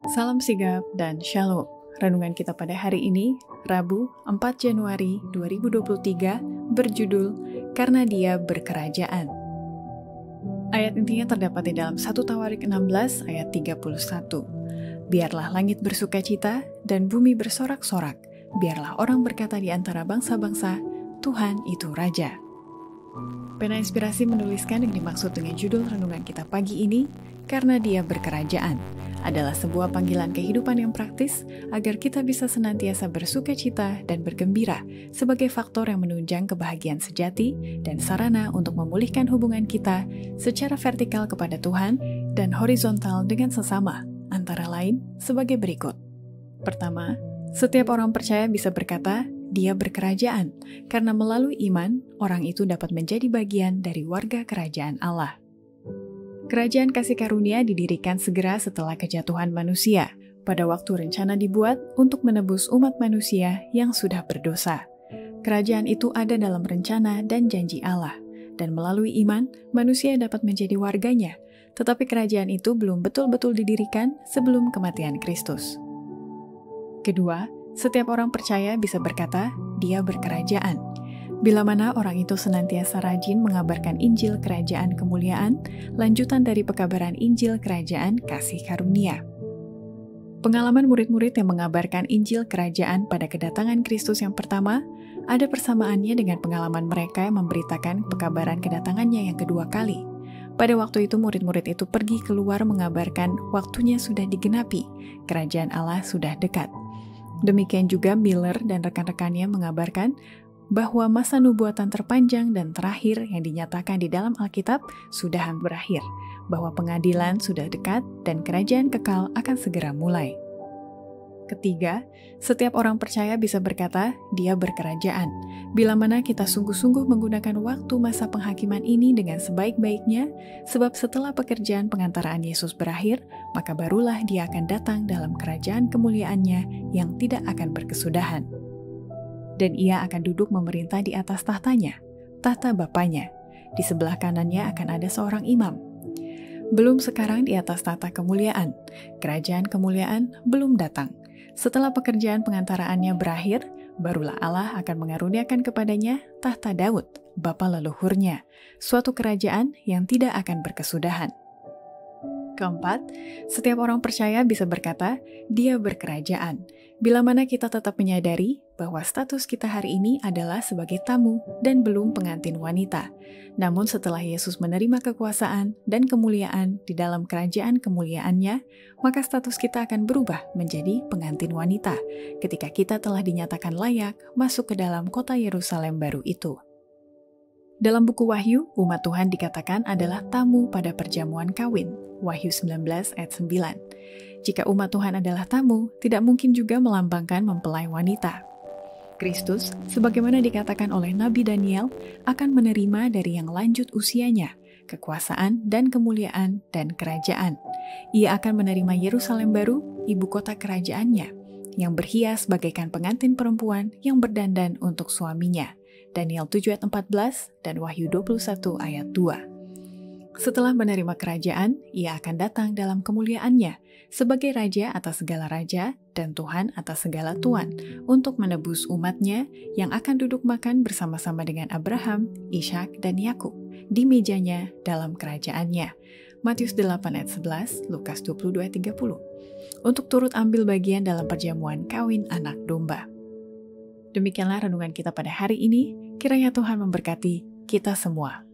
Salam sigap dan shalom. Renungan kita pada hari ini, Rabu 4 Januari 2023, berjudul Karena Dia Berkerajaan. Ayat intinya terdapat di dalam 1 Tawarik 16 ayat 31. Biarlah langit bersukacita dan bumi bersorak-sorak, biarlah orang berkata di antara bangsa-bangsa, Tuhan itu Raja. Pena Inspirasi menuliskan yang dimaksud dengan judul renungan kita pagi ini, Karena Dia Berkerajaan, adalah sebuah panggilan kehidupan yang praktis agar kita bisa senantiasa bersukacita dan bergembira sebagai faktor yang menunjang kebahagiaan sejati dan sarana untuk memulihkan hubungan kita secara vertikal kepada Tuhan dan horizontal dengan sesama, antara lain sebagai berikut. Pertama, setiap orang percaya bisa berkata, Dia berkerajaan, karena melalui iman, orang itu dapat menjadi bagian dari warga kerajaan Allah. Kerajaan kasih karunia didirikan segera setelah kejatuhan manusia, pada waktu rencana dibuat untuk menebus umat manusia yang sudah berdosa. Kerajaan itu ada dalam rencana dan janji Allah, dan melalui iman, manusia dapat menjadi warganya, tetapi kerajaan itu belum betul-betul didirikan sebelum kematian Kristus. Kedua, setiap orang percaya bisa berkata, Dia berkerajaan. Bila mana orang itu senantiasa rajin mengabarkan Injil Kerajaan Kemuliaan, lanjutan dari pekabaran Injil Kerajaan Kasih Karunia. Pengalaman murid-murid yang mengabarkan Injil Kerajaan pada kedatangan Kristus yang pertama, ada persamaannya dengan pengalaman mereka yang memberitakan pekabaran kedatangannya yang kedua kali. Pada waktu itu murid-murid itu pergi keluar mengabarkan waktunya sudah digenapi, Kerajaan Allah sudah dekat. Demikian juga Miller dan rekan-rekannya mengabarkan bahwa masa nubuatan terpanjang dan terakhir yang dinyatakan di dalam Alkitab sudah berakhir, bahwa pengadilan sudah dekat dan kerajaan kekal akan segera mulai. Ketiga, setiap orang percaya bisa berkata, Dia berkerajaan, bila mana kita sungguh-sungguh menggunakan waktu masa penghakiman ini dengan sebaik-baiknya, sebab setelah pekerjaan pengantaraan Yesus berakhir, maka barulah Dia akan datang dalam kerajaan kemuliaannya yang tidak akan berkesudahan. Dan Ia akan duduk memerintah di atas tahtanya, tahta Bapanya. Di sebelah kanannya akan ada seorang imam. Belum sekarang di atas tahta kemuliaan, kerajaan kemuliaan belum datang. Setelah pekerjaan pengantaraannya berakhir, barulah Allah akan mengaruniakan kepadanya tahta Daud, bapa leluhurnya, suatu kerajaan yang tidak akan berkesudahan. Keempat, setiap orang percaya bisa berkata, Dia berkerajaan, bila mana kita tetap menyadari bahwa status kita hari ini adalah sebagai tamu dan belum pengantin wanita. Namun setelah Yesus menerima kekuasaan dan kemuliaan di dalam kerajaan kemuliaannya, maka status kita akan berubah menjadi pengantin wanita ketika kita telah dinyatakan layak masuk ke dalam kota Yerusalem baru itu. Dalam buku Wahyu, umat Tuhan dikatakan adalah tamu pada perjamuan kawin, Wahyu 19 ayat 9. Jika umat Tuhan adalah tamu, tidak mungkin juga melambangkan mempelai wanita. Kristus, sebagaimana dikatakan oleh Nabi Daniel, akan menerima dari yang lanjut usianya, kekuasaan dan kemuliaan dan kerajaan. Ia akan menerima Yerusalem baru, ibu kota kerajaannya, yang berhias bagaikan pengantin perempuan yang berdandan untuk suaminya. Daniel 7 ayat 14 dan Wahyu 21 ayat 2. Setelah menerima kerajaan, ia akan datang dalam kemuliaannya sebagai Raja atas segala raja dan Tuhan atas segala tuan untuk menebus umatnya yang akan duduk makan bersama-sama dengan Abraham, Ishak, dan Yakub di mejanya dalam kerajaannya. Matius 8 ayat 11, Lukas 22 ayat 30. Untuk turut ambil bagian dalam perjamuan kawin anak domba. Demikianlah renungan kita pada hari ini. Kiranya Tuhan memberkati kita semua.